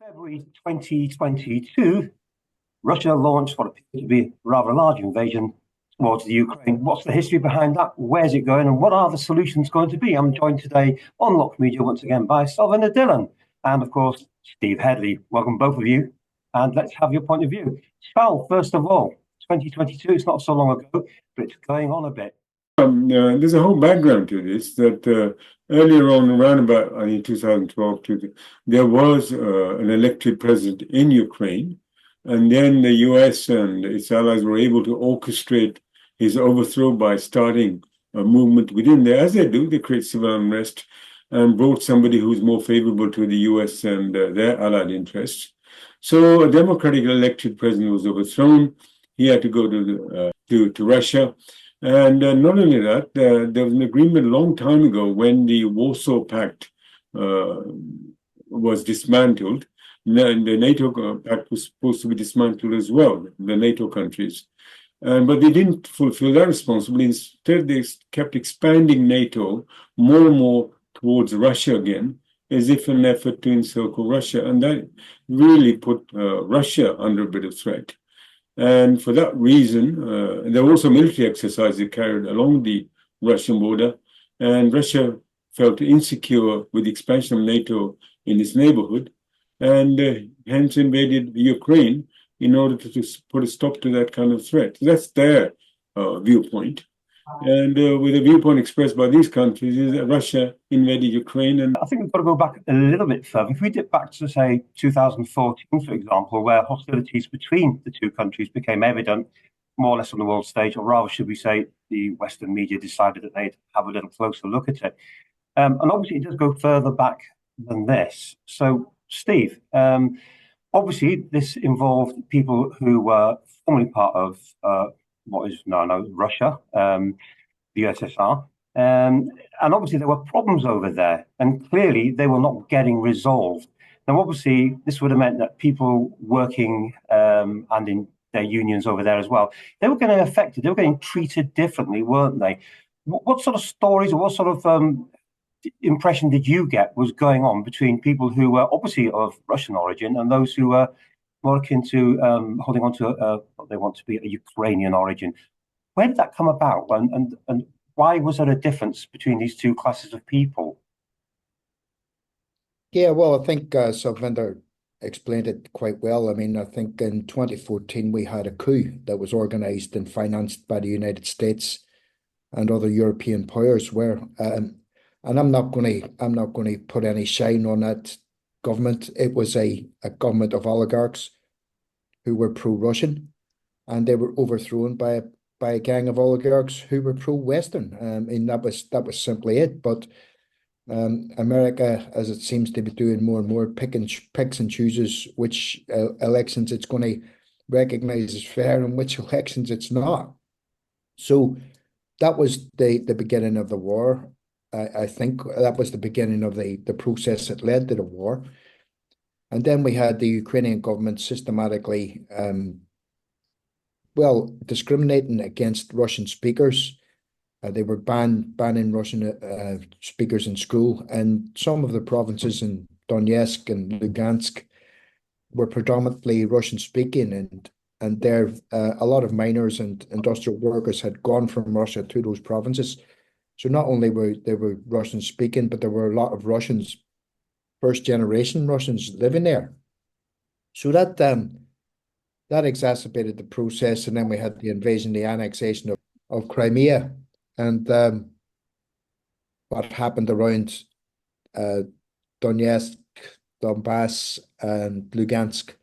February 2022, Russia launched what appears to be a rather large invasion towards the Ukraine. What's the history behind that? Where's it going? And what are the solutions going to be? I'm joined today on Lokmedia once again by Sylvana Dillon and, of course, Steve Headley. Welcome, both of you. And let's have your point of view. Sal, first of all, 2022, it's not so long ago, but it's going on a bit. There's a whole background to this that earlier on, around about 2012, there was an elected president in Ukraine, and then the US and its allies were able to orchestrate his overthrow by starting a movement within there. As they do, they create civil unrest and brought somebody who's more favorable to the US and their allied interests. So a democratically elected president was overthrown. He had to go to Russia. And not only that, there was an agreement a long time ago when the Warsaw Pact was dismantled. The NATO Pact was supposed to be dismantled as well, the NATO countries. But they didn't fulfill that responsibility. Instead, they kept expanding NATO more and more towards Russia again, as if in an effort to encircle Russia. And that really put Russia under a bit of threat. And for that reason, there were also military exercises carried along the Russian border, and Russia felt insecure with the expansion of NATO in its neighborhood, and hence invaded Ukraine in order to put a stop to that kind of threat. That's their viewpoint. And with a viewpoint expressed by these countries is that Russia invaded Ukraine. And I think we've got to go back a little bit further. If we dip back to, say, 2014, for example, where hostilities between the two countries became evident, more or less on the world stage, or rather, should we say, the Western media decided that they'd have a little closer look at it. And obviously, it does go further back than this. So, Steve, obviously, this involved people who were formerly part of what is now Russia, the USSR. And obviously there were problems over there, and clearly they were not getting resolved. Now, obviously, this would have meant that people working and in their unions over there as well, they were getting affected. They were getting treated differently, weren't they? What sort of stories or what sort of impression did you get was going on between people who were obviously of Russian origin and those who were more akin to holding on to what they want to be a Ukrainian origin? Where did that come about, and why was there a difference between these two classes of people? Yeah, well, I think Sylvander explained it quite well. I mean, I think in 2014 we had a coup that was organized and financed by the United States and other European powers. And I'm not going to put any shine on that government. It was a government of oligarchs who were pro-Russian, and they were overthrown by a gang of oligarchs who were pro-Western. And that was simply it. But America, as it seems to be doing more and more, picks and chooses which elections it's going to recognize as fair and which elections it's not. So that was the beginning of the war. I think that was the beginning of the process that led to the war. And then we had the Ukrainian government systematically, discriminating against Russian speakers. They were banning Russian speakers in school, and some of the provinces in Donetsk and Lugansk were predominantly Russian speaking, and there a lot of miners and industrial workers had gone from Russia to those provinces. So not only were they Russian speaking, but there were a lot of Russians, first generation Russians living there. So that exacerbated the process, and then we had the invasion, the annexation of Crimea, and what happened around Donetsk, Donbass, and Lugansk,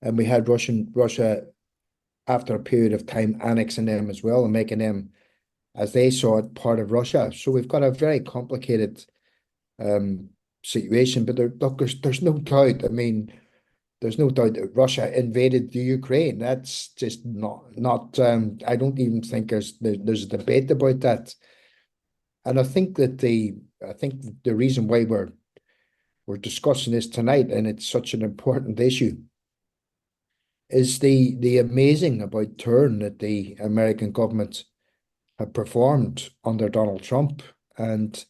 and we had Russia after a period of time annexing them as well and making them, as they saw it, part of Russia. So we've got a very complicated situation. But there's no doubt. I mean, there's no doubt that Russia invaded the Ukraine. That's just not. I don't even think there's a debate about that. And I think that the reason why we're discussing this tonight, and it's such an important issue, is the amazing about turn that the American government have performed under Donald Trump. And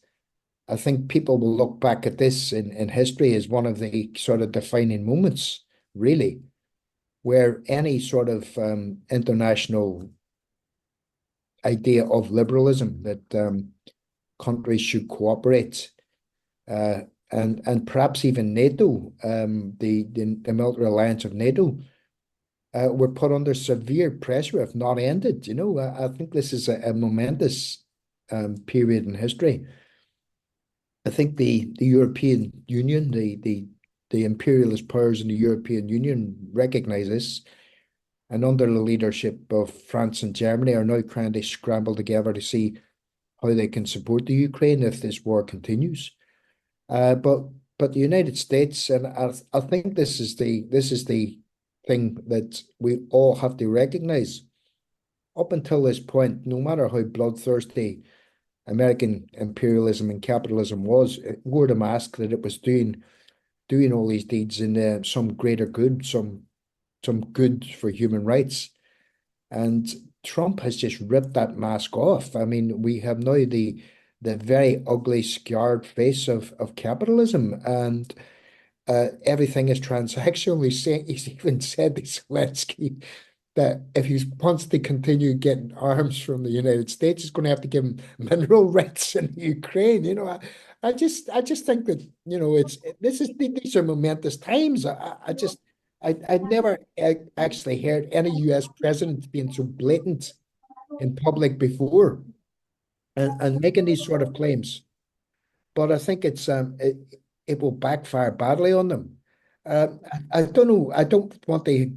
I think people will look back at this in history as one of the sort of defining moments, really, where any sort of international idea of liberalism that countries should cooperate, uh, and perhaps even NATO, the military alliance of NATO, were put under severe pressure, if not ended. I think this is a momentous period in history. I think the European Union, the imperialist powers in the European Union recognize this, and under the leadership of France and Germany are now trying to scramble together to see how they can support the Ukraine if this war continues. But the United States, and I think this is the thing that we all have to recognize. Up until this point, no matter how bloodthirsty American imperialism and capitalism was, it wore the mask that it was doing all these deeds in some greater good, some good for human rights. And Trump has just ripped that mask off. I mean, we have now the very ugly, scarred face of capitalism, and everything is transactional. He's even said to Zelensky that if he wants to continue getting arms from the United States, he's going to have to give him mineral rights in Ukraine. I just think that these are momentous times. I'd never actually heard any U.S. president being so blatant in public before, and making these sort of claims. But I think it will backfire badly on them. I don't know. I don't want to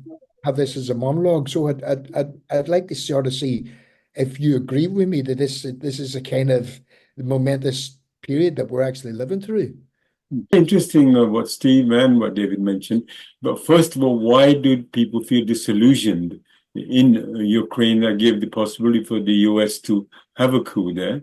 have this as a monologue, so I'd like to sort of see if you agree with me that this is a kind of momentous period that we're actually living through. Interesting what Steve and what David mentioned. But first of all, why do people feel disillusioned in Ukraine that gave the possibility for the US to have a coup there?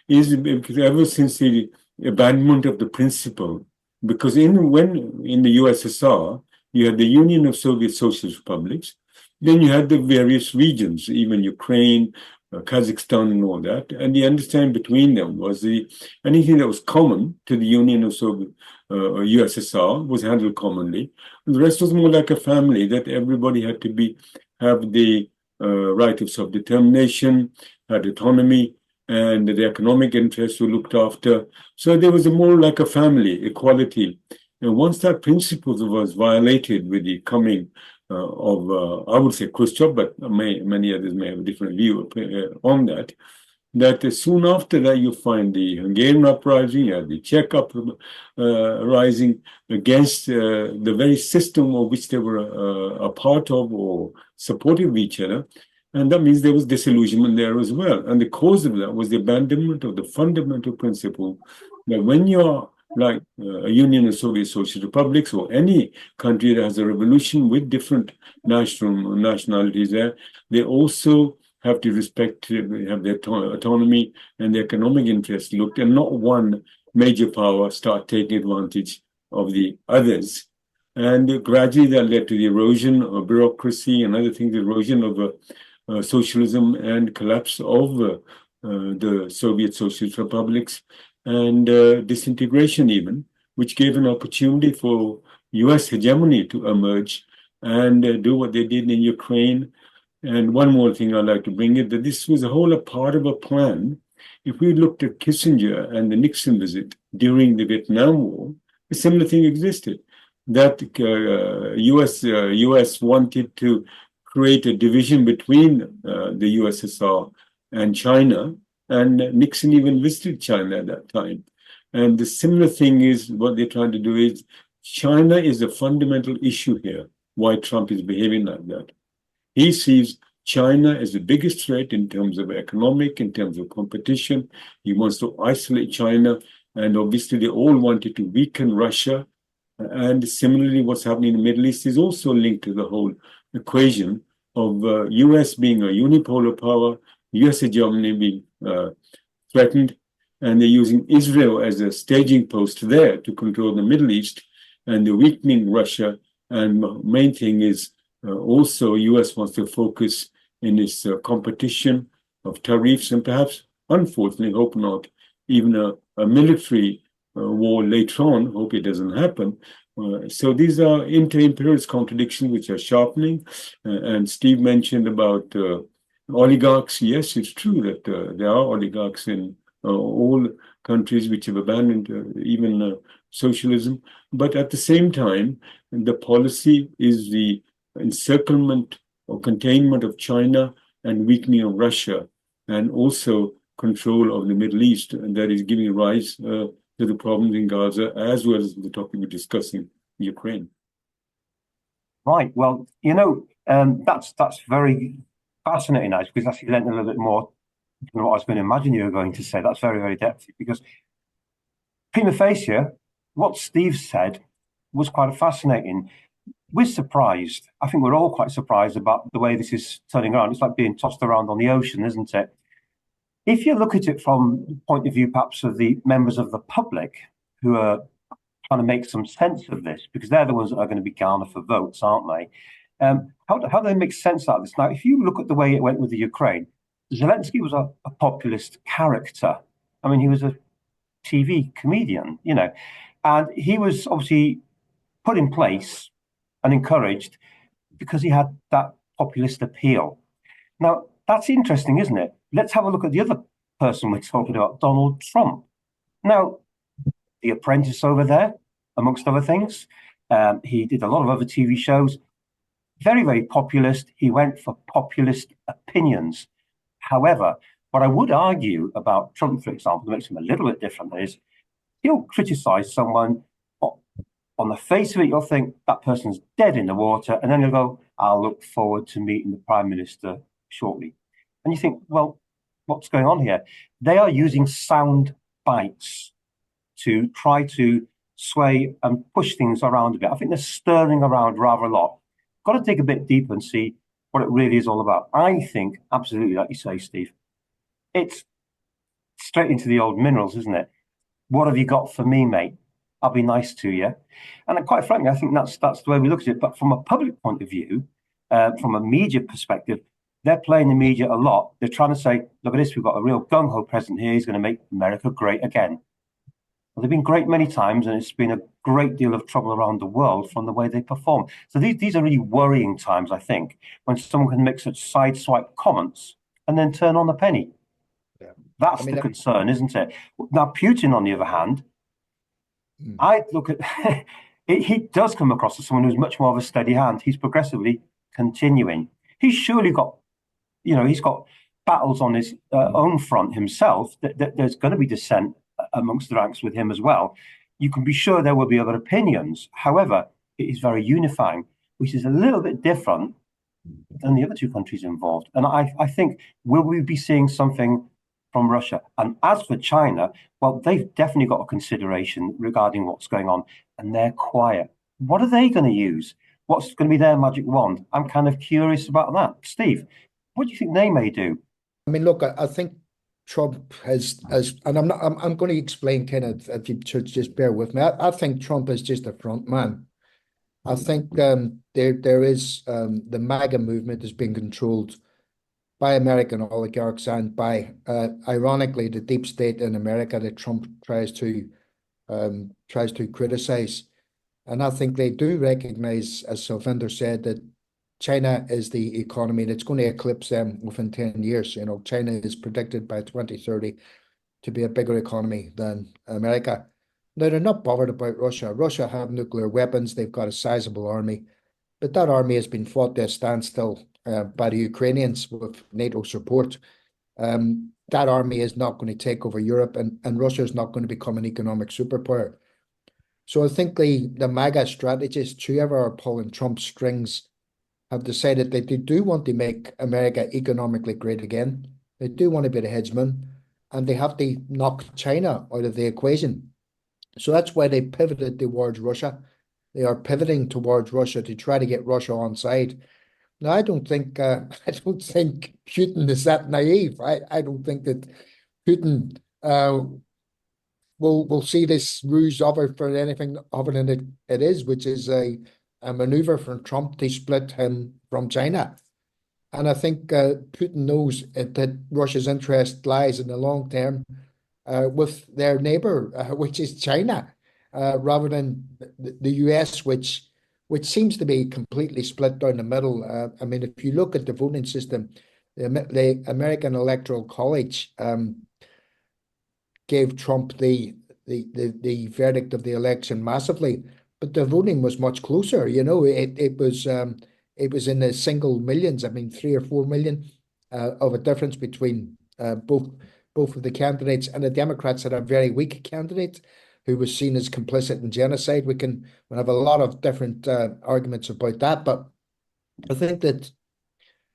Is because ever since the abandonment of the principle, because in the USSR, you had the Union of Soviet Socialist Republics, then you had the various regions, even Ukraine, Kazakhstan and all that. And the understanding between them was anything that was common to the Union of Soviet USSR was handled commonly. And the rest was more like a family, that everybody had to have the right of self-determination, had autonomy, and the economic interests were looked after. So there was more like a family, equality. And once that principle was violated with the coming I would say Khrushchev, but many others may have a different view on that. That soon after that, you find the Hungarian uprising, you have the Czech uprising against the very system of which they were a part of or supportive of each other. And that means there was disillusionment there as well. And the cause of that was the abandonment of the fundamental principle that when you're like a Union of Soviet Socialist Republics or any country that has a revolution with different nationalities there, they also have to have their autonomy and their economic interests looked, and not one major power start taking advantage of the others. And gradually that led to the erosion of bureaucracy and other things, the erosion of socialism and collapse of the Soviet Socialist Republics, and disintegration even, which gave an opportunity for US hegemony to emerge and do what they did in Ukraine. And one more thing I'd like to bring is that this was a part of a plan. If we looked at Kissinger and the Nixon visit during the Vietnam War, a similar thing existed, that US wanted to create a division between the USSR and China, and Nixon even visited China at that time. And the similar thing is what they're trying to do is China is a fundamental issue here, why Trump is behaving like that. He sees China as the biggest threat in terms of economic, in terms of competition. He wants to isolate China. And obviously, they all wanted to weaken Russia. And similarly, what's happening in the Middle East is also linked to the whole equation of US being a unipolar power, US hegemony being threatened, and they're using Israel as a staging post there to control the Middle East, and they're weakening Russia. And the main thing is also US wants to focus in its competition of tariffs, and perhaps, unfortunately, hope not, even a military war later on. Hope it doesn't happen. So these are inter-imperialist contradictions which are sharpening. And Steve mentioned about oligarchs. Yes, it's true that there are oligarchs in all countries which have abandoned even socialism. But at the same time, the policy is the encirclement or containment of China and weakening of Russia, and also control of the Middle East, and that is giving rise to the problems in Gaza, as well as the topic we're discussing, Ukraine. Right. Well, that's very fascinating, Nice, because that's lent a little bit more than what I was going to imagine you were going to say. That's very, very depthy, because prima facie, what Steve said was quite fascinating. We're surprised. I think we're all quite surprised about the way this is turning around. It's like being tossed around on the ocean, isn't it? If you look at it from the point of view, perhaps, of the members of the public who are trying to make some sense of this, because they're the ones that are going to be garner for votes, aren't they? How do they make sense out of this? Now, if you look at the way it went with the Ukraine, Zelensky was a populist character. I mean, he was a TV comedian, and he was obviously put in place and encouraged because he had that populist appeal. Now, that's interesting, isn't it? Let's have a look at the other person we're talking about, Donald Trump. Now, The Apprentice over there, amongst other things. He did a lot of other TV shows. Very, very populist. He went for populist opinions. However, what I would argue about Trump, for example, that makes him a little bit different is he'll criticize someone. On the face of it, you'll think that person's dead in the water, and then you'll go, I'll look forward to meeting the Prime Minister shortly. And you think, well, what's going on here? They are using sound bites to try to sway and push things around a bit. I think they're stirring around rather a lot. Got to dig a bit deeper and see what it really is all about. I think, absolutely, like you say, Steve, it's straight into the old minerals, isn't it? What have you got for me, mate? I'll be nice to you. And quite frankly, I think that's the way we look at it. But from a public point of view, from a media perspective, they're playing the media a lot. They're trying to say, look at this, we've got a real gung-ho president here. He's going to make America great again. Well, they've been great many times, and it's been a great deal of trouble around the world from the way they perform. So these are really worrying times, I think, when someone can make such sideswipe comments and then turn on the penny. Yeah. That's the concern, isn't it? Now, Putin, on the other hand, I look at he does come across as someone who's much more of a steady hand. He's progressively continuing. He's surely got, he's got battles on his own front himself. That there's going to be dissent amongst the ranks with him as well. You can be sure there will be other opinions. However, it is very unifying, which is a little bit different than the other two countries involved. And I think, will we be seeing something from Russia? And as for China, well, they've definitely got a consideration regarding what's going on, and they're quiet. What are they going to use? What's going to be their magic wand? I'm kind of curious about that. Steve, what do you think they may do? I mean, look, I think Trump has, and I'm going to explain kind of, if you should just bear with me. I think Trump is just a front man. I think there is the MAGA movement is being controlled by American oligarchs and by, ironically, the deep state in America that Trump tries to criticize. And I think they do recognize, as Sylvander said, that China is the economy that's going to eclipse them within 10 years. China is predicted by 2030 to be a bigger economy than America. Now, they're not bothered about Russia. Russia have nuclear weapons. They've got a sizable army. But that army has been fought to a standstill by the Ukrainians with NATO support. That army is not going to take over Europe, and Russia is not going to become an economic superpower. So I think the MAGA strategists, whoever are pulling Trump's strings, have decided that they do want to make America economically great again. They do want to be the hegemon, and they have to knock China out of the equation. So that's why they pivoted towards Russia. They are pivoting towards Russia to try to get Russia on side. Now, I don't think Putin is that naive. I don't think that Putin will see this ruse over for anything other than it is, which is a maneuver from Trump to split him from China. And I think Putin knows that Russia's interest lies in the long term, with their neighbor, which is China, rather than the US, which seems to be completely split down the middle. I mean, if you look at the voting system, the American Electoral College gave Trump the verdict of the election massively, but the voting was much closer. You know, it was in the single millions. I mean, 3 or 4 million of a difference between both of the candidates, and the Democrats had a very weak candidate who was seen as complicit in genocide. We have a lot of different arguments about that, but I think that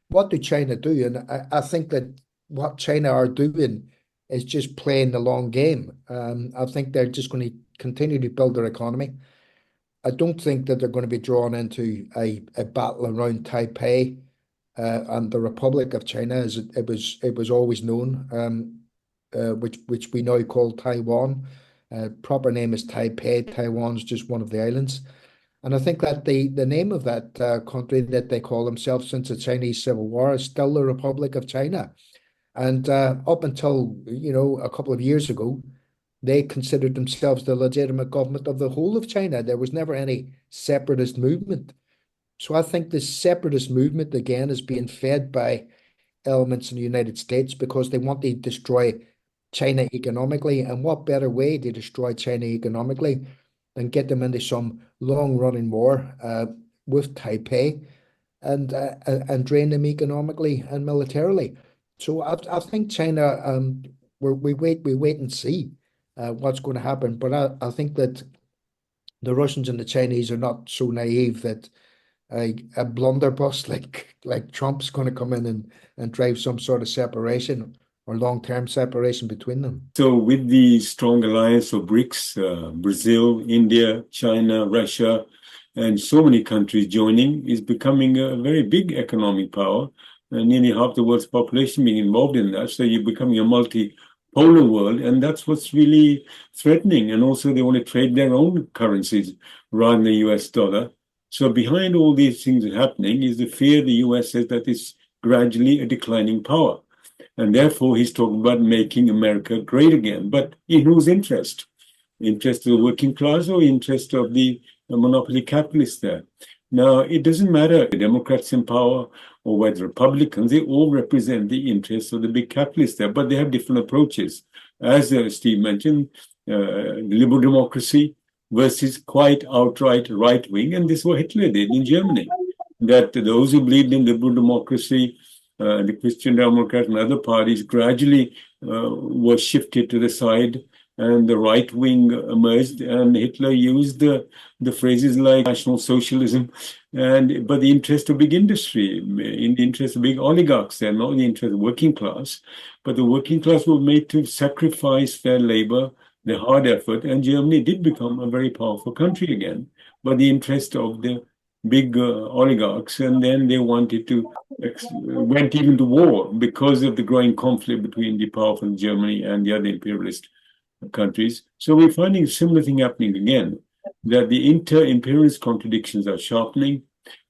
what do China do? And I think that what China are doing is just playing the long game. I think they're just going to continue to build their economy. I don't think that they're going to be drawn into a battle around Taipei and the Republic of China, as it was always known, which we now call Taiwan. Proper name is Taipei. Taiwan's just one of the islands. And I think that the name of that country that they call themselves since the Chinese Civil War is still the Republic of China. And up until, a couple of years ago, they considered themselves the legitimate government of the whole of China. There was never any separatist movement. So I think this separatist movement, again, is being fed by elements in the United States because they want to destroy China economically. And what better way to destroy China economically than get them into some long-running war with Taipei and drain them economically and militarily. So I think China, we wait and see what's going to happen. But I think that the Russians and the Chinese are not so naive that a blunderbuss like Trump's going to come in and drive some sort of separation or long-term separation between them. So with the strong alliance of BRICS, Brazil, India, China, Russia, and so many countries joining, is becoming a very big economic power. Nearly half the world's population being involved in that. So you're becoming a multipolar world, and that's what's really threatening. And also they want to trade their own currencies rather than the US dollar. So behind all these things happening is the fear the US says that it's gradually a declining power. And therefore, he's talking about making America great again. But in whose interest? Interest of the working class or interest of the monopoly capitalists there? Now, it doesn't matter the Democrats in power or whether Republicans, they all represent the interests of the big capitalists there, but they have different approaches. As Steve mentioned, liberal democracy versus quite outright right wing. And this is what Hitler did in Germany, that those who believed in liberal democracy, the Christian Democrats and other parties gradually were shifted to the side, and the right wing emerged, and Hitler used the phrases like National Socialism, but the interest of big industry, in the interest of big oligarchs, and not in the interest of working class. But the working class were made to sacrifice their labor, their hard effort, and Germany did become a very powerful country again, but the interest of the big oligarchs, and then they wanted to went even to war because of the growing conflict between the powerful Germany and the other imperialist countries. So we're finding a similar thing happening again, that the inter-imperialist contradictions are sharpening,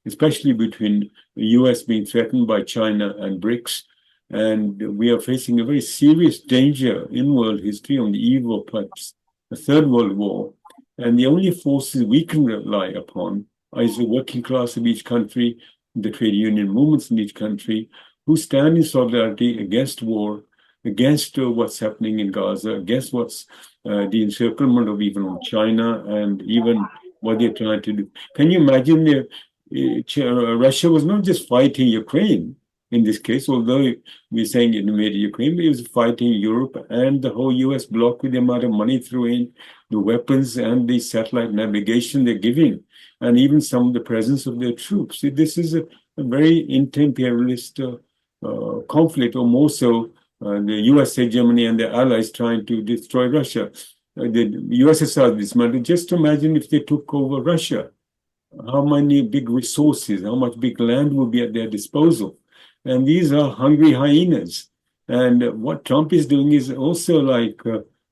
especially between the US being threatened by China and BRICS. And we are facing a very serious danger in world history on the eve of perhaps a third world war. And the only forces we can rely upon is the working class of each country, the trade union movements in each country, who stand in solidarity against war, against what's happening in Gaza, against what's the encirclement of even China, and even what they're trying to do. Can you imagine Russia was not just fighting Ukraine in this case, although we're saying it invaded Ukraine, but it was fighting Europe and the whole US bloc with the amount of money through in, the weapons and the satellite navigation they're giving, and even some of the presence of their troops. This is a very inter-imperialist conflict, or more so, the USA, Germany, and their allies trying to destroy Russia. The USSR dismantled. Just imagine if they took over Russia, how many big resources, how much big land would be at their disposal. And these are hungry hyenas. And what Trump is doing is also like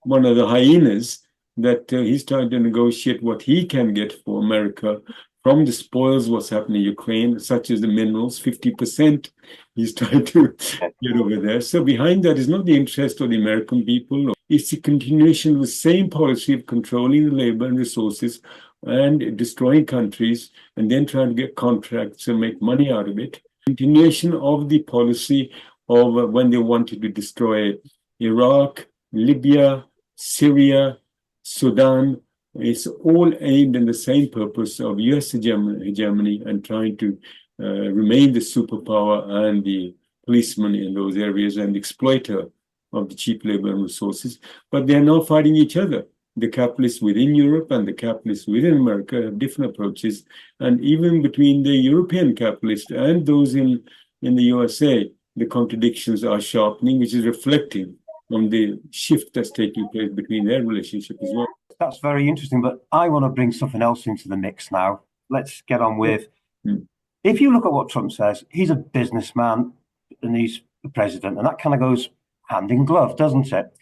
one of the hyenas, that he's trying to negotiate what he can get for America from the spoils, what's happening in Ukraine, such as the minerals, 50%. He's trying to get over there. So behind that is not the interest of the American people. it's a continuation of the same policy of controlling the labor and resources and destroying countries and then trying to get contracts and make money out of it. Continuation of the policy of when they wanted to destroy Iraq, Libya, Syria, Sudan. It's all aimed in the same purpose of US hegemony and trying to remain the superpower and the policeman in those areas and exploiter of the cheap labor and resources. But they're now fighting each other. The capitalists within Europe and the capitalists within America have different approaches. And even between the European capitalists and those in the USA, the contradictions are sharpening, which is reflecting on the shift that's taking place between their relationship as well. That's very interesting, but I want to bring something else into the mix now. Let's get on with, if you look at what Trump says, he's a businessman and he's the president, and that kind of goes hand in glove, doesn't it?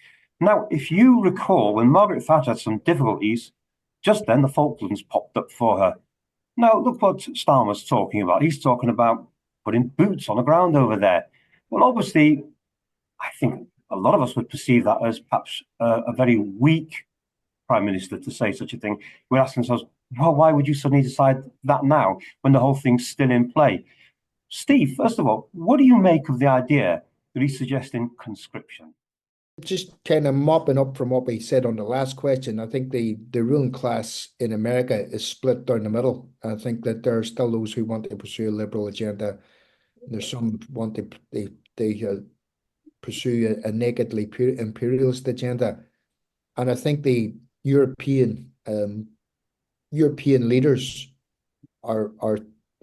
Now, if you recall, when Margaret Thatcher had some difficulties, just then the Falklands popped up for her. Now, look what Starmer's talking about. He's talking about putting boots on the ground over there. Well, obviously, I think a lot of us would perceive that as perhaps a very weak Prime Minister to say such a thing. We're asking ourselves, well, why would you suddenly decide that now when the whole thing's still in play? Steve, first of all, what do you make of the idea that he's suggesting conscription? Just kind of mopping up from what we said on the last question, I think the ruling class in America is split down the middle. I think that there are still those who want to pursue a liberal agenda. There's some who want to pursue a nakedly imperialist agenda. And I think the European leaders are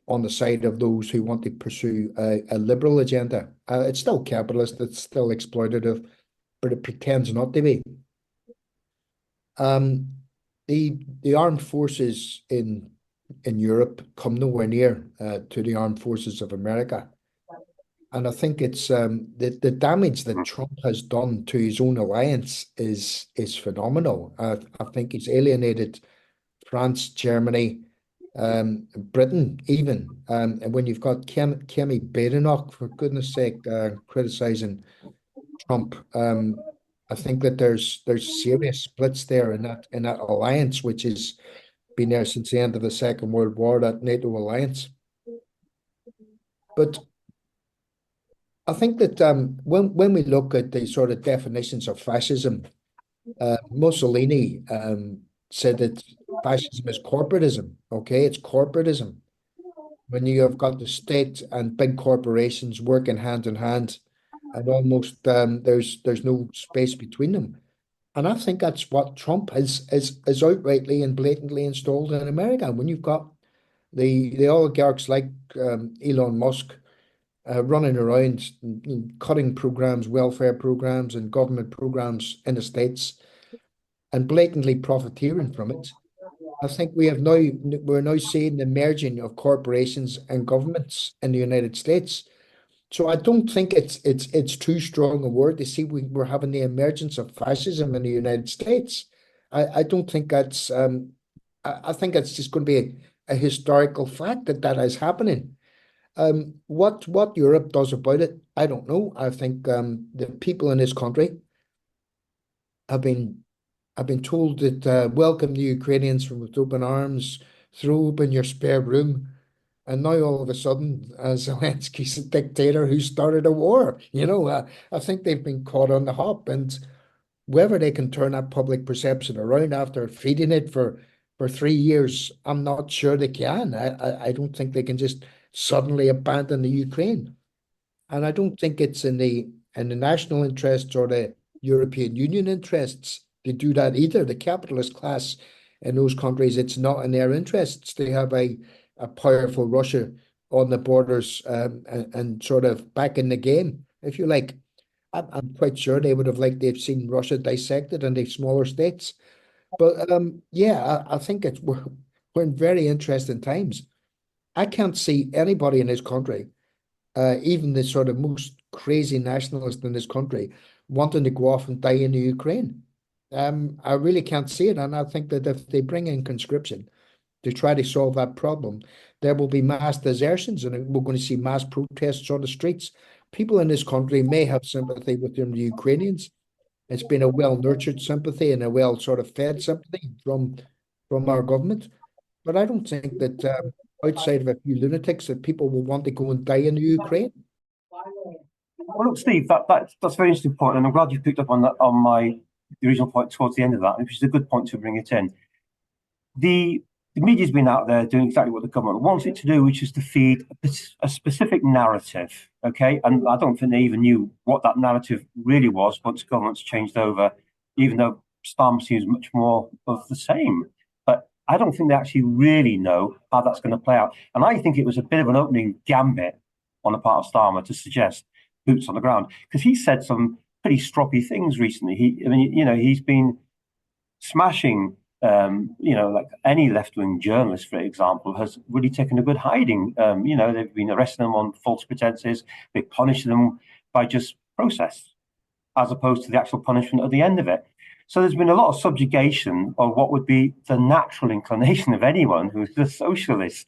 on the side of those who want to pursue a liberal agenda. It's still capitalist, it's still exploitative, but it pretends not to be. The armed forces in Europe come nowhere near to the armed forces of America. And I think it's the damage that Trump has done to his own alliance is phenomenal. I think he's alienated France, Germany, Britain even. And when you've got Kemi Badenoch, for goodness sake, criticizing Trump, I think that there's serious splits there in that alliance, which has been there since the end of the Second World War, that NATO alliance. But I think that when we look at the sort of definitions of fascism, Mussolini said that fascism is corporatism. Okay, it's corporatism. When you have got the state and big corporations working hand in hand, and almost there's no space between them. And I think that's what Trump is outrightly and blatantly installed in America. When you've got the oligarchs like Elon Musk running around cutting programs, welfare programs, and government programs in the States, and blatantly profiteering from it, I think we're now seeing the merging of corporations and governments in the United States. So I don't think it's too strong a word to see we're having the emergence of fascism in the United States. I don't think that's I think it's just going to be a historical fact that is happening. What Europe does about it, I don't know. I think the people in this country have been told that welcome the Ukrainians with open arms, throw open your spare room. And now all of a sudden, Zelensky's a dictator who started a war. I think they've been caught on the hop, and whether they can turn that public perception around after feeding it for 3 years, I'm not sure they can. I don't think they can just suddenly abandon the Ukraine, and I don't think it's in the national interests or the European Union interests to do that either. The capitalist class in those countries, it's not in their interests to have a powerful Russia on the borders and sort of back in the game, if you like. I'm quite sure they would have liked to have seen Russia dissected into smaller states. But I think we're in very interesting times. I can't see anybody in this country, even the sort of most crazy nationalist in this country, wanting to go off and die in the Ukraine. I really can't see it. And I think that if they bring in conscription to try to solve that problem, there will be mass desertions and we're going to see mass protests on the streets. People in this country may have sympathy with the Ukrainians, It's been a well-nurtured sympathy and a well sort of fed sympathy from our government. But I don't think that outside of a few lunatics that people will want to go and die in the Ukraine. Well, look, Steve, that's a very interesting point, and I'm glad you picked up on that on the original point towards the end of that, which is a good point to bring it in. The media's been out there doing exactly what the government wants it to do, which is to feed a specific narrative. Okay, and I don't think they even knew what that narrative really was once governments changed over, even though Starmer seems much more of the same. But I don't think they actually really know how that's going to play out. And I think it was a bit of an opening gambit on the part of Starmer to suggest boots on the ground, because he said some pretty stroppy things recently. He's been smashing. Like any left-wing journalist, for example, has really taken a good hiding. They've been arresting them on false pretenses. They punish them by just process, as opposed to the actual punishment at the end of it. So there's been a lot of subjugation of what would be the natural inclination of anyone who's a socialist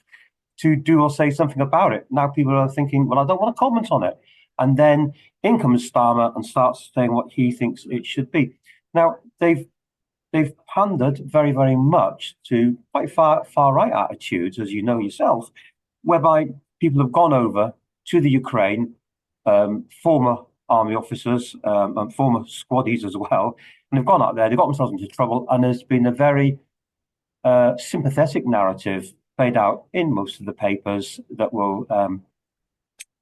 to do or say something about it. Now people are thinking, well, I don't want to comment on it. And then in comes Starmer and starts saying what he thinks it should be. Now, they've pandered very, very much to quite far right attitudes, as you know yourself, whereby people have gone over to the Ukraine, former army officers and former squaddies as well, and they've gone out there, they've got themselves into trouble, and there's been a very sympathetic narrative played out in most of the papers that will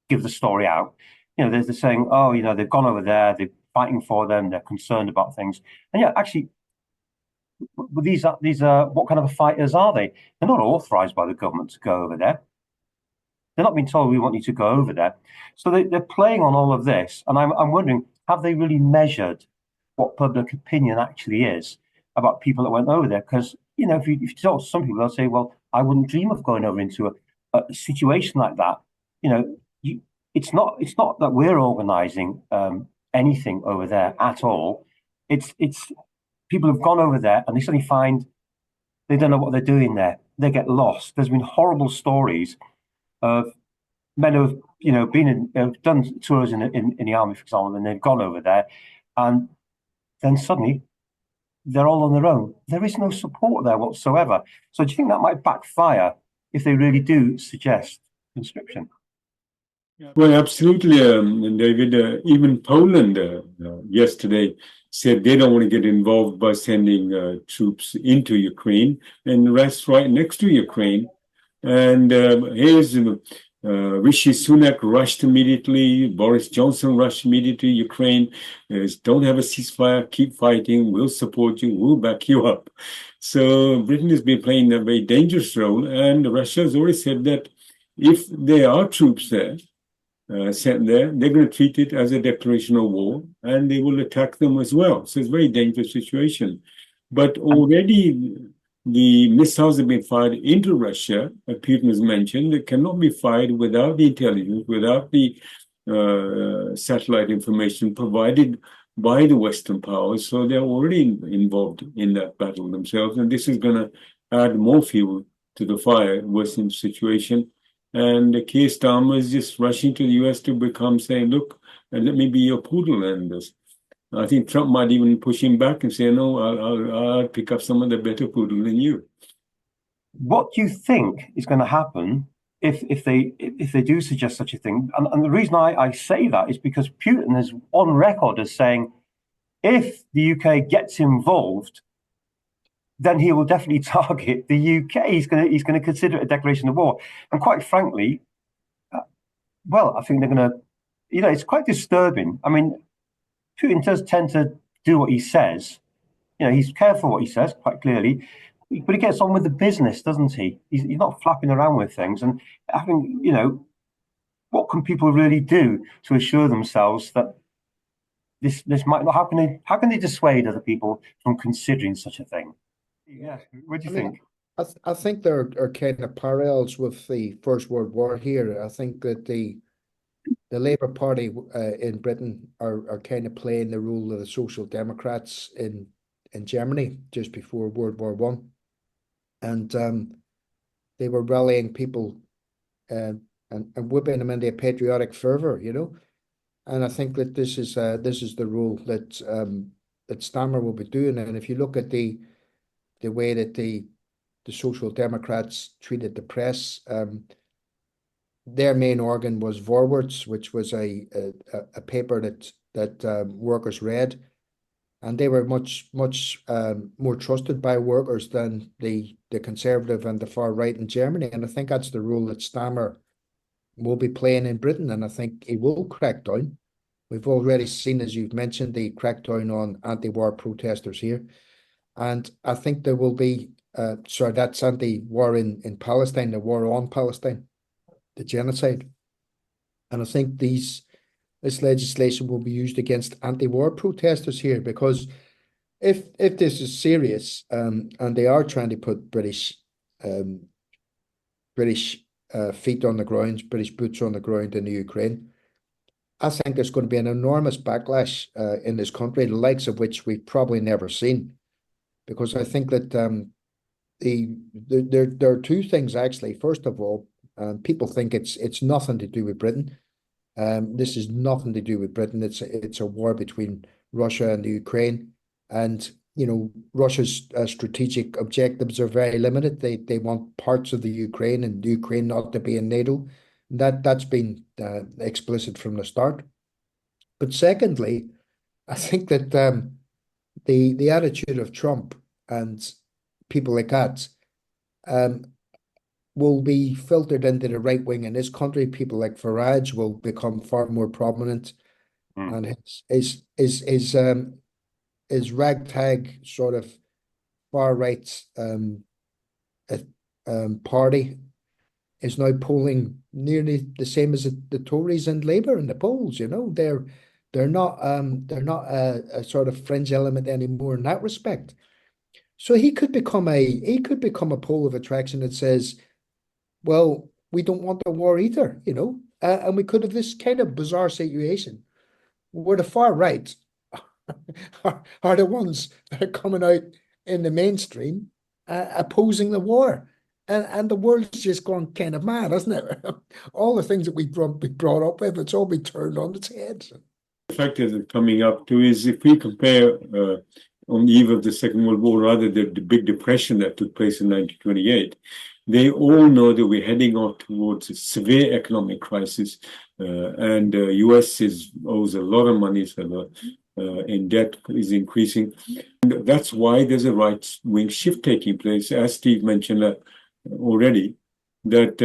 give the story out. They're saying, oh, they've gone over there, they're fighting for them, they're concerned about things. And yeah, actually, these are what kind of fighters are they? They're not authorized by the government to go over there. They're not being told we want you to go over there. So they're playing on all of this, and I'm wondering, have they really measured what public opinion actually is about people that went over there? Because if you talk to some people, they'll say, well, I wouldn't dream of going over into a situation like that. It's not that we're organizing anything over there at all. It's people have gone over there and they suddenly find they don't know what they're doing there. They get lost. There's been horrible stories of men who have been done tours in the army, for example, and they've gone over there, and then suddenly they're all on their own. There is no support there whatsoever. So do you think that might backfire if they really do suggest conscription? Well, absolutely, David. Even Poland yesterday said they don't want to get involved by sending troops into Ukraine, and rests right next to Ukraine. And here's Rishi Sunak rushed immediately. Boris Johnson rushed immediately. Ukraine don't have a ceasefire. Keep fighting. We'll support you. We'll back you up. So Britain has been playing a very dangerous role, and Russia has already said that if there are troops there, sent there, they're going to treat it as a declaration of war, and they will attack them as well. So it's a very dangerous situation. But already the missiles have been fired into Russia, as Putin has mentioned. They cannot be fired without the intelligence, without the satellite information provided by the Western powers. So they're already involved in that battle themselves. And this is going to add more fuel to the fire, worsen the situation. And Keir Starmer is just rushing to the US to become saying, look, let me be your poodle. And I think Trump might even push him back and say, no, I'll pick up some of the better poodle than you. What do you think is going to happen if they do suggest such a thing? And the reason I say that is because Putin is on record as saying, if the UK gets involved, then he will definitely target the UK. He's going to consider it a declaration of war. And quite frankly, I think they're going to, it's quite disturbing. I mean, Putin does tend to do what he says. He's careful what he says, quite clearly, but he gets on with the business, doesn't he? He's not flapping around with things. And I think, what can people really do to assure themselves that this might not? How can they dissuade other people from considering such a thing? Yeah, what do you think? I think there are kind of parallels with the First World War here. I think that the Labour Party in Britain are kind of playing the role of the Social Democrats in Germany just before World War One, and they were rallying people and whipping them into a patriotic fervor, And I think that this is the role that that Stammer will be doing. And if you look at the way that the Social Democrats treated the press, their main organ was Voorwaarts, which was a paper that workers read, and they were much more trusted by workers than the conservative and the far right in Germany. And I think that's the role that Stammer will be playing in Britain, and I think he will crack down. We've already seen, as you've mentioned, the crackdown on anti-war protesters here, and I think there will be. Sorry, that's anti-war in Palestine, the war on Palestine, the genocide, and I think this legislation will be used against anti-war protesters here, because if this is serious, and they are trying to put British feet on the ground, British boots on the ground in the Ukraine, I think there's going to be an enormous backlash in this country, the likes of which we've probably never seen. Because I think that there are two things actually. First of all, people think it's nothing to do with Britain. This is nothing to do with Britain. It's a war between Russia and the Ukraine, and Russia's strategic objectives are very limited. They want parts of the Ukraine and the Ukraine not to be in NATO. That's been explicit from the start. But secondly, I think that the attitude of Trump and people like that will be filtered into the right wing in this country. People like Farage will become far more prominent, and his ragtag sort of far right party is now polling nearly the same as the Tories and Labour in the polls. They're not a sort of fringe element anymore in that respect. So he could become a pole of attraction that says, well, we don't want the war either, and we could have this kind of bizarre situation where the far right are the ones that are coming out in the mainstream opposing the war. And the world's just gone kind of mad, hasn't it? All the things that we brought up with, it's all been turned on its head. The fact that it's coming up to is, if we compare on the eve of the Second World War, rather the big depression that took place in 1928, they all know that we're heading off towards a severe economic crisis, and the US owes a lot of money, so in debt is increasing. And that's why there's a right-wing shift taking place, as Steve mentioned already, that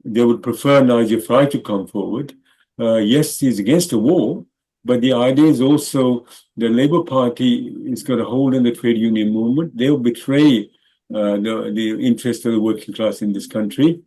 they would prefer Nigel Farage to come forward. Yes, he's against the war, but the idea is also the Labour Party is got a hold in the trade union movement. They'll betray the interest of the working class in this country.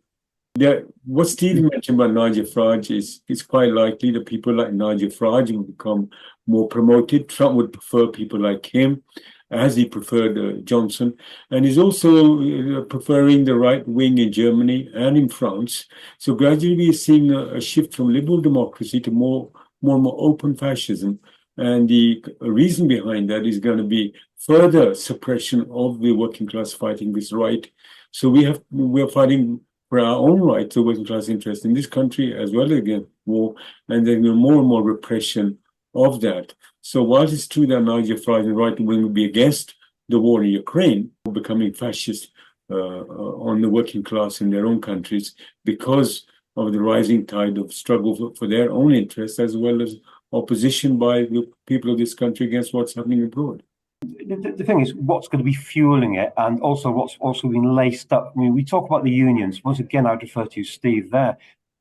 What Steve mentioned about Nigel Farage is quite likely that people like Nigel Farage will become more promoted. Trump would prefer people like him, as he preferred Johnson. And he's also preferring the right wing in Germany and in France. So gradually we're seeing a shift from liberal democracy to more and more open fascism. And the reason behind that is going to be further suppression of the working class fighting this right. So we're fighting for our own rights, the working class interest in this country, as well as against war, and then more and more repression of that. So while it's true that Nigel Farage and right wing will be against the war in Ukraine, becoming fascist on the working class in their own countries because of the rising tide of struggle for their own interests, as well as opposition by the people of this country against what's happening abroad. The thing is, what's going to be fueling it, and also what's also been laced up. I mean, we talk about the unions. Once again, I'd refer to Steve there.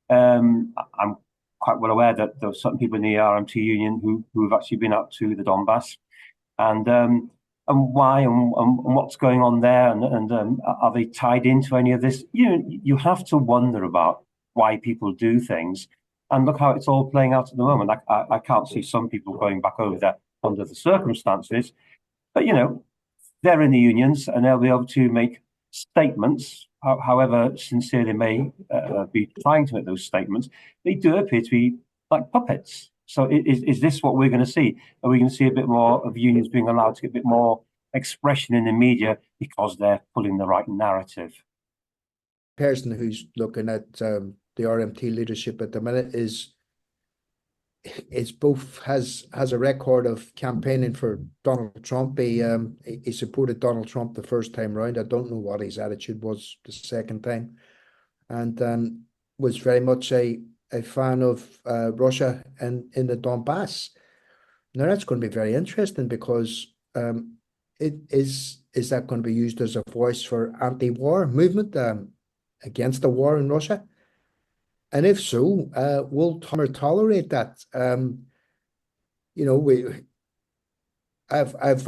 I'm quite well aware that there are certain people in the RMT union who have actually been out to the Donbass, and why and what's going on there, and are they tied into any of this? You have to wonder about why people do things, and look how it's all playing out at the moment. I can't see some people going back over there under the circumstances. But, they're in the unions and they'll be able to make statements, however sincere they may be trying to make those statements. They do appear to be like puppets. So is this what we're going to see? Are we going to see a bit more of unions being allowed to get a bit more expression in the media because they're pulling the right narrative? Person who's looking at the RMT leadership at the minute is is both has a record of campaigning for Donald Trump. He supported Donald Trump the first time round. I don't know what his attitude was the second time, and was very much a fan of Russia in the Donbass. Now that's going to be very interesting because it is that going to be used as a voice for anti-war movement against the war in Russia? And if so, will Tomer tolerate that? You know, I've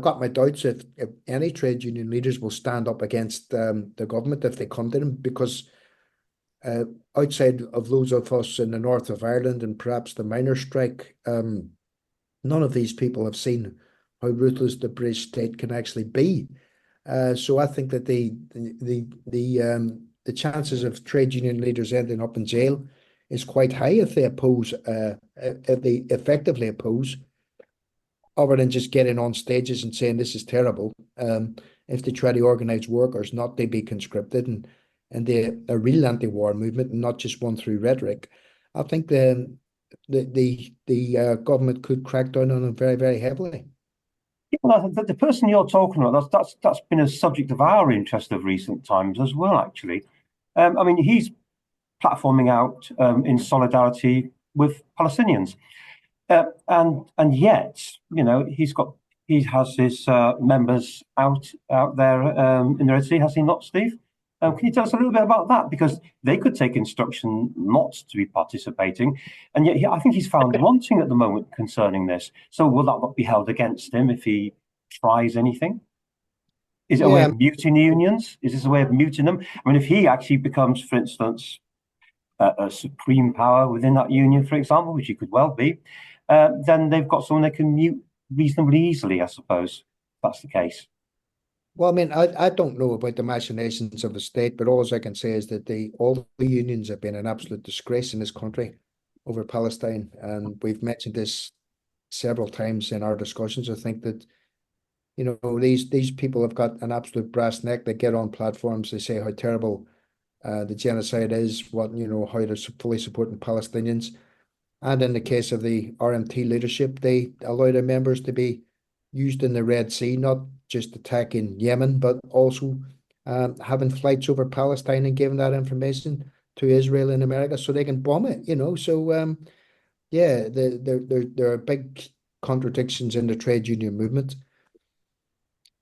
got my doubts if any trade union leaders will stand up against the government if they come to them, because outside of those of us in the north of Ireland and perhaps the miners' strike, none of these people have seen how ruthless the British state can actually be. So I think that the chances of trade union leaders ending up in jail is quite high if they oppose, if they effectively oppose, other than just getting on stages and saying this is terrible. If they try to organize workers, not to be conscripted, and a real anti-war movement, and not just one through rhetoric, I think the government could crack down on them very, very heavily. Well, the person you're talking about, that's been a subject of our interest of recent times as well, actually. I mean, he's platforming out in solidarity with Palestinians, and yet, you know, he has his members out there in the Red Sea, has he not, Steve? Can you tell us a little bit about that? Because they could take instruction not to be participating, and yet I think he's found wanting at the moment concerning this. So will that not be held against him if he tries anything? Is it a way of muting the unions? Is this a way of muting them? I mean, if he actually becomes, for instance, a supreme power within that union, for example, which he could well be, then they've got someone they can mute reasonably easily, I suppose, if that's the case. Well, I mean, I don't know about the machinations of the state, but all I can say is that all the unions have been an absolute disgrace in this country over Palestine, and we've mentioned this several times in our discussions. I think that, you know, these people have got an absolute brass neck. They get on platforms, they say how terrible the genocide is, what, you know, how they're fully supporting Palestinians, and in the case of the RMT leadership, they allow their members to be used in the Red Sea, not just attacking Yemen, but also having flights over Palestine and giving that information to Israel and America so they can bomb it, you know. So yeah, there are big contradictions in the trade union movement,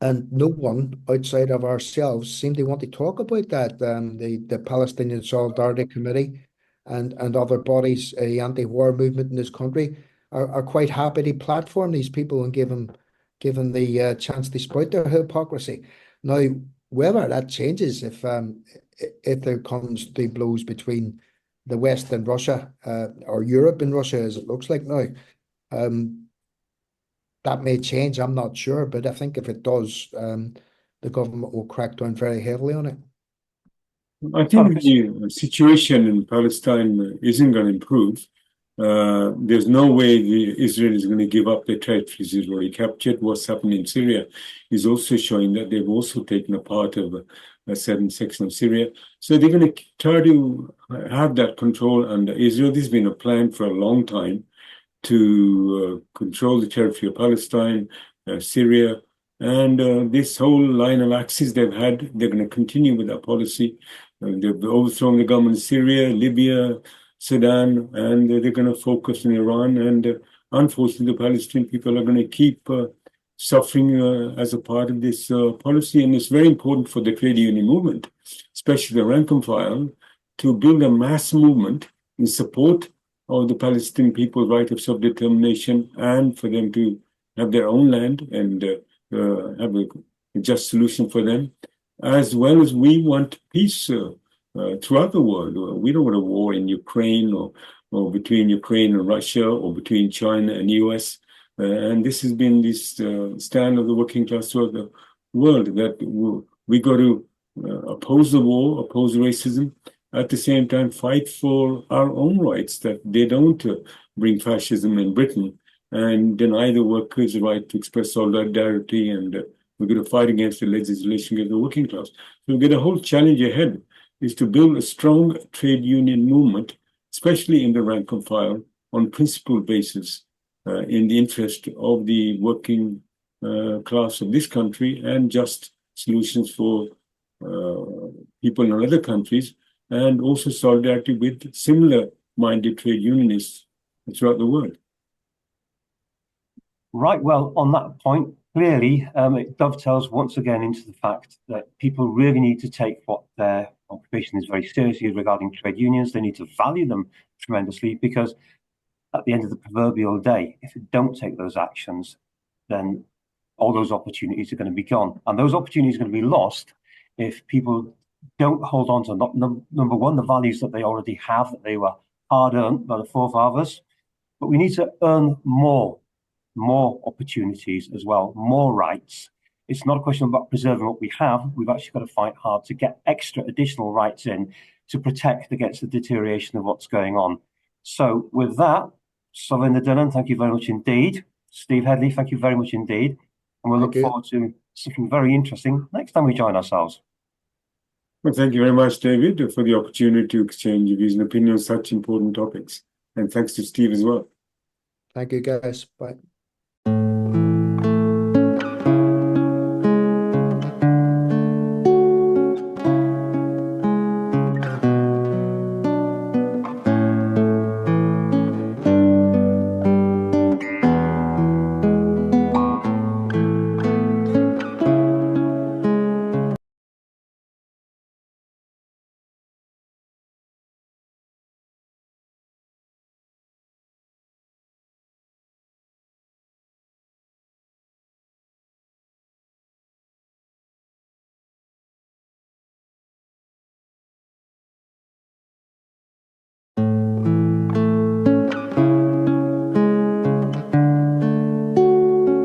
and no one outside of ourselves seem to want to talk about that. The Palestinian Solidarity Committee and other bodies, the anti-war movement in this country, are quite happy to platform these people and give them the chance to spout their hypocrisy. Now, whether that changes if there comes to blows between the West and Russia, or Europe and Russia, as it looks like now, that may change. I'm not sure, but I think if it does, the government will crack down very heavily on it. I think the situation in Palestine isn't going to improve. There's no way Israel is going to give up their territories it's already captured. What's happened in Syria is also showing that they've also taken a part of a certain section of Syria. So they're going to try to have that control under Israel. This has been a plan for a long time to control the territory of Palestine, Syria, and this whole line of axis they've had, they're going to continue with that policy. They've overthrown the government in Syria, Libya, Sudan, and they're going to focus on Iran. And unfortunately, the Palestinian people are going to keep suffering as a part of this policy. And it's very important for the trade union movement, especially the rank and file, to build a mass movement in support of the Palestinian people's right of self-determination, and for them to have their own land and have a just solution for them, as well as we want peace throughout the world. We don't want a war in Ukraine or between Ukraine and Russia or between China and US. And this has been this stand of the working class throughout the world, that we got to oppose the war, oppose racism, at the same time fight for our own rights, that they don't bring fascism in Britain and deny the workers the right to express solidarity, and we're going to fight against the legislation against the working class. So we get a whole challenge ahead, is to build a strong trade union movement especially in the rank and file, on principled basis, in the interest of the working class of this country and just solutions for people in other countries, and also solidarity with similar-minded trade unionists throughout the world. Right, well, on that point, clearly, it dovetails once again into the fact that people really need to take what their occupation is very seriously regarding trade unions. They need to value them tremendously, because at the end of the proverbial day, if you don't take those actions, then all those opportunities are going to be gone. And those opportunities are going to be lost if people don't hold on to, number one, the values that they already have, that they were hard earned by the forefathers. But we need to earn more opportunities as well, more rights. It's not a question about preserving what we have. We've actually got to fight hard to get extra additional rights in to protect against the deterioration of what's going on. So with that, Solinda Dillon, thank you very much indeed. Steve Headley, thank you very much indeed. And we'll look forward to something very interesting next time we join ourselves. Well, thank you very much, David, for the opportunity to exchange views and opinions on such important topics. And thanks to Steve as well. Thank you, guys. Bye.